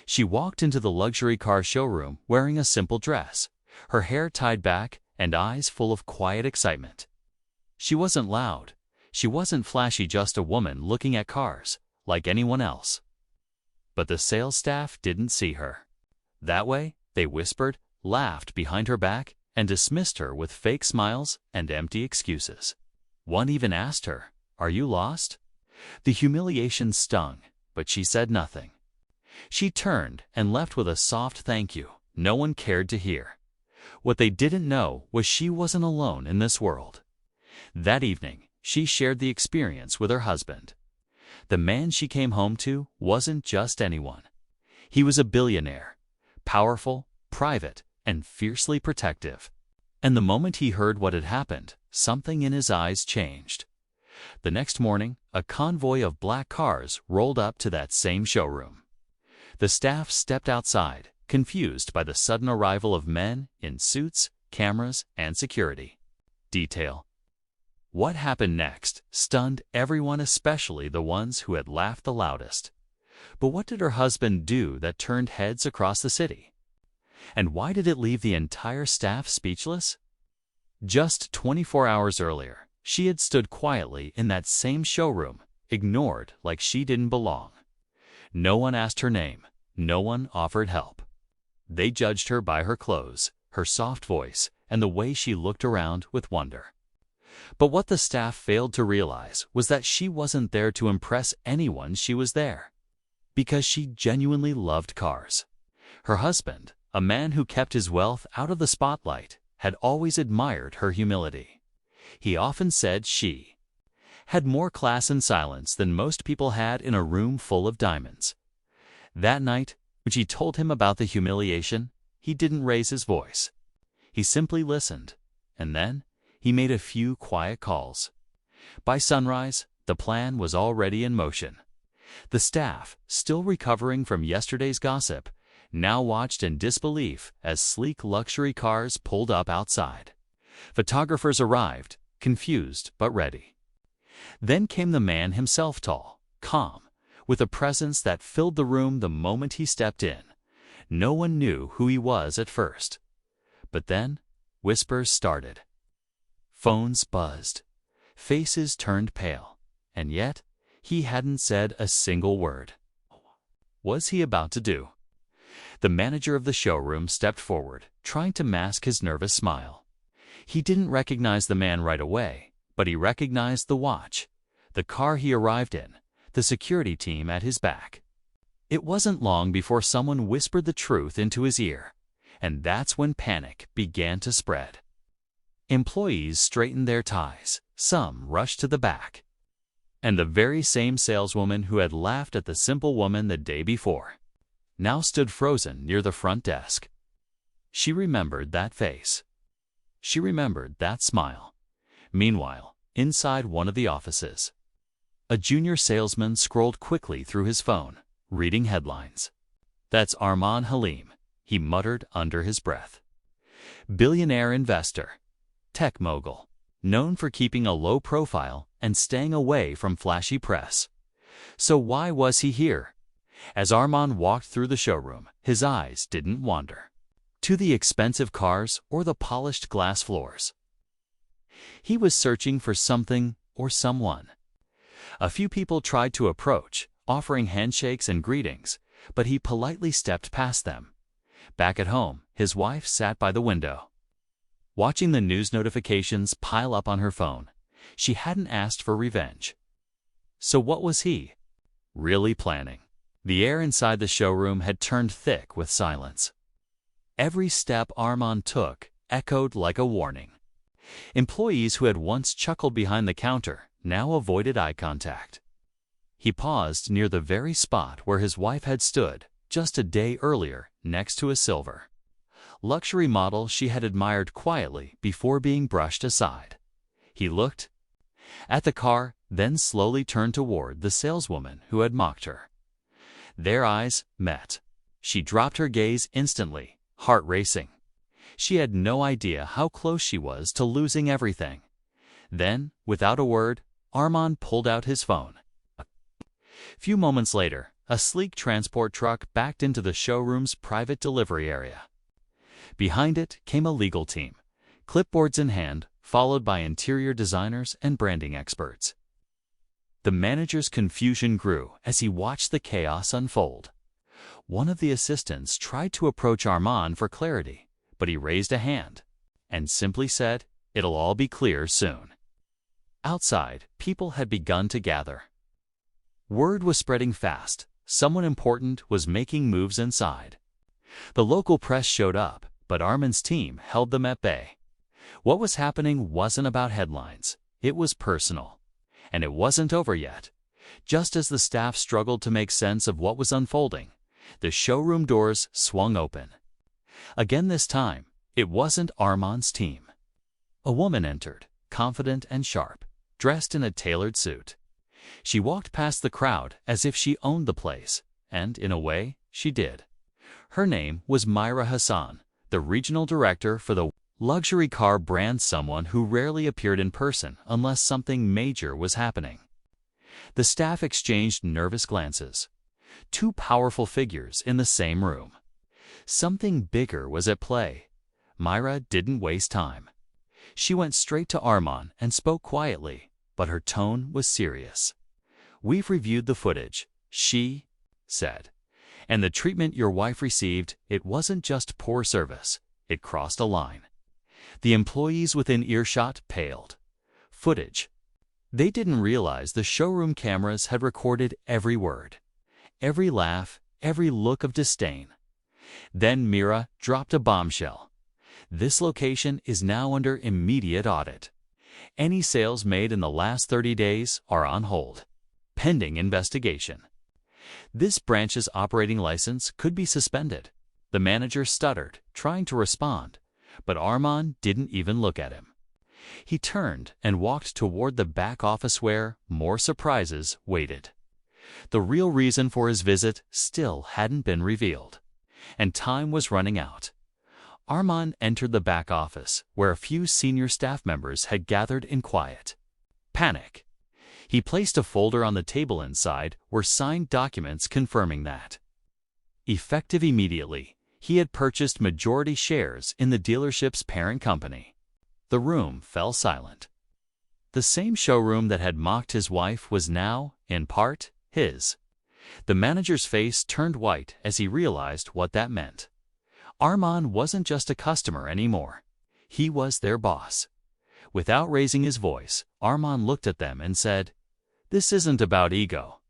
She walked into the luxury car showroom wearing a simple dress, her hair tied back and eyes full of quiet excitement. She wasn't loud. She wasn't flashy, just a woman looking at cars, like anyone else. But the sales staff didn't see her. That way, they whispered, laughed behind her back, and dismissed her with fake smiles and empty excuses. One even asked her, "Are you lost?" The humiliation stung, but she said nothing. She turned and left with a soft thank you no one cared to hear. What they didn't know was she wasn't alone in this world. That evening, she shared the experience with her husband. The man she came home to wasn't just anyone. He was a billionaire, powerful, private, and fiercely protective. And the moment he heard what had happened, something in his eyes changed. The next morning, a convoy of black cars rolled up to that same showroom. The staff stepped outside, confused by the sudden arrival of men in suits, cameras, and security. Detail. What happened next stunned everyone, especially the ones who had laughed the loudest. But what did her husband do that turned heads across the city? And why did it leave the entire staff speechless? Just 24 hours earlier, she had stood quietly in that same showroom, ignored like she didn't belong. No one asked her name. No one offered help. They judged her by her clothes, her soft voice, and the way she looked around with wonder. But what the staff failed to realize was that she wasn't there to impress anyone. She was there because she genuinely loved cars. Her husband, a man who kept his wealth out of the spotlight, had always admired her humility. He often said she had more class and silence than most people had in a room full of diamonds. That night, when she told him about the humiliation, he didn't raise his voice. He simply listened, and then he made a few quiet calls. By sunrise, the plan was already in motion. The staff, still recovering from yesterday's gossip, now watched in disbelief as sleek luxury cars pulled up outside. Photographers arrived, confused but ready. Then came the man himself, tall, calm, with a presence that filled the room the moment he stepped in. No one knew who he was at first. But then, whispers started. Phones buzzed. Faces turned pale. And yet, he hadn't said a single word. What was he about to do? The manager of the showroom stepped forward, trying to mask his nervous smile. He didn't recognize the man right away, but he recognized the watch, the car he arrived in, the security team at his back. It wasn't long before someone whispered the truth into his ear, and that's when panic began to spread. Employees straightened their ties, some rushed to the back. And the very same saleswoman who had laughed at the simple woman the day before now stood frozen near the front desk. She remembered that face. She remembered that smile. Meanwhile, inside one of the offices, a junior salesman scrolled quickly through his phone, reading headlines. "That's Arman Halim," he muttered under his breath. Billionaire investor, tech mogul, known for keeping a low profile and staying away from flashy press. So why was he here? As Arman walked through the showroom, his eyes didn't wander to the expensive cars or the polished glass floors. He was searching for something or someone. A few people tried to approach, offering handshakes and greetings, but he politely stepped past them. Back at home, his wife sat by the window, watching the news notifications pile up on her phone. She hadn't asked for revenge. So what was he really planning? The air inside the showroom had turned thick with silence. Every step Arman took echoed like a warning. Employees who had once chuckled behind the counter now avoided eye contact. He paused near the very spot where his wife had stood just a day earlier next to a silver luxury model she had admired quietly before being brushed aside. He looked at the car, then slowly turned toward the saleswoman who had mocked her. Their eyes met. She dropped her gaze instantly, heart racing. She had no idea how close she was to losing everything. Then, without a word, Arman pulled out his phone. A few moments later, a sleek transport truck backed into the showroom's private delivery area. Behind it came a legal team, clipboards in hand, followed by interior designers and branding experts. The manager's confusion grew as he watched the chaos unfold. One of the assistants tried to approach Armand for clarity, but he raised a hand and simply said, "It'll all be clear soon." Outside, people had begun to gather. Word was spreading fast. Someone important was making moves inside. The local press showed up, but Armand's team held them at bay. What was happening wasn't about headlines. It was personal. And it wasn't over yet. Just as the staff struggled to make sense of what was unfolding, the showroom doors swung open. Again this time, it wasn't Armand's team. A woman entered, confident and sharp, dressed in a tailored suit. She walked past the crowd as if she owned the place, and in a way, she did. Her name was Myra Hassan, the regional director for the luxury car brand, someone who rarely appeared in person unless something major was happening. The staff exchanged nervous glances. Two powerful figures in the same room. Something bigger was at play. Myra didn't waste time. She went straight to Armand and spoke quietly, but her tone was serious. "We've reviewed the footage," she said. "And the treatment your wife received, it wasn't just poor service. It crossed a line." The employees within earshot paled. Footage. They didn't realize the showroom cameras had recorded every word, every laugh, every look of disdain. Then Myra dropped a bombshell. "This location is now under immediate audit. Any sales made in the last 30 days are on hold, pending investigation. This branch's operating license could be suspended." The manager stuttered, trying to respond, but Armand didn't even look at him. He turned and walked toward the back office where more surprises waited. The real reason for his visit still hadn't been revealed, and time was running out. Armand entered the back office, where a few senior staff members had gathered in quiet. Panic. He placed a folder on the table. Inside were signed documents confirming that, effective immediately, he had purchased majority shares in the dealership's parent company. The room fell silent. The same showroom that had mocked his wife was now, in part, his. The manager's face turned white as he realized what that meant. Armand wasn't just a customer anymore. He was their boss. Without raising his voice, Armand looked at them and said, "This isn't about ego.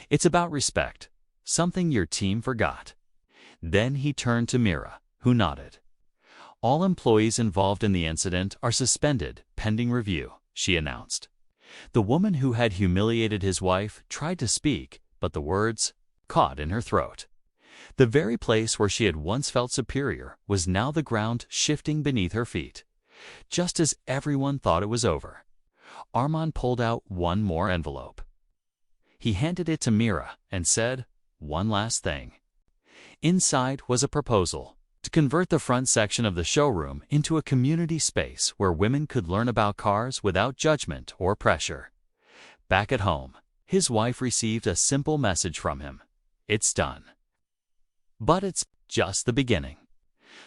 It's about respect, something your team forgot." Then he turned to Myra, who nodded. "All employees involved in the incident are suspended, pending review," she announced. The woman who had humiliated his wife tried to speak, but the words caught in her throat. The very place where she had once felt superior was now the ground shifting beneath her feet. Just as everyone thought it was over, Armand pulled out one more envelope. He handed it to Myra and said, "One last thing." Inside was a proposal to convert the front section of the showroom into a community space where women could learn about cars without judgment or pressure. Back at home, his wife received a simple message from him: "It's done." But it's just the beginning.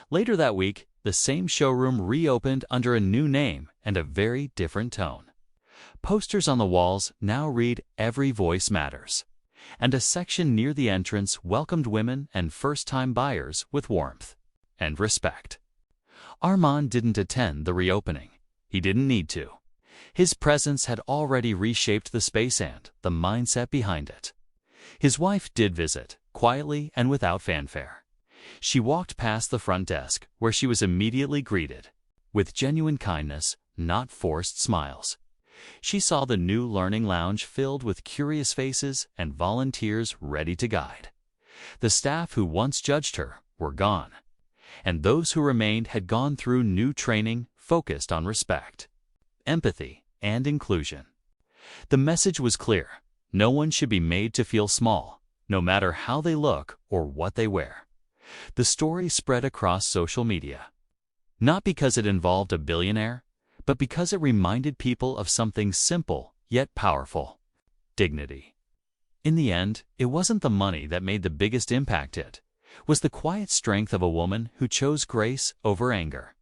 Later that week, the same showroom reopened under a new name and a very different tone. Posters on the walls now read "Every Voice Matters," and a section near the entrance welcomed women and first-time buyers with warmth and respect. Armand didn't attend the reopening. He didn't need to. His presence had already reshaped the space and the mindset behind it. His wife did visit, quietly and without fanfare. She walked past the front desk, where she was immediately greeted with genuine kindness, not forced smiles. She saw the new learning lounge filled with curious faces and volunteers ready to guide. The staff who once judged her were gone, and those who remained had gone through new training focused on respect, empathy, and inclusion. The message was clear: no one should be made to feel small, no matter how they look or what they wear. The story spread across social media, not because it involved a billionaire, but because it reminded people of something simple yet powerful: dignity. In the end, it wasn't the money that made the biggest impact. It was the quiet strength of a woman who chose grace over anger.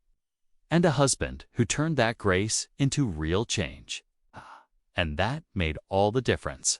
And a husband who turned that grace into real change. And that made all the difference.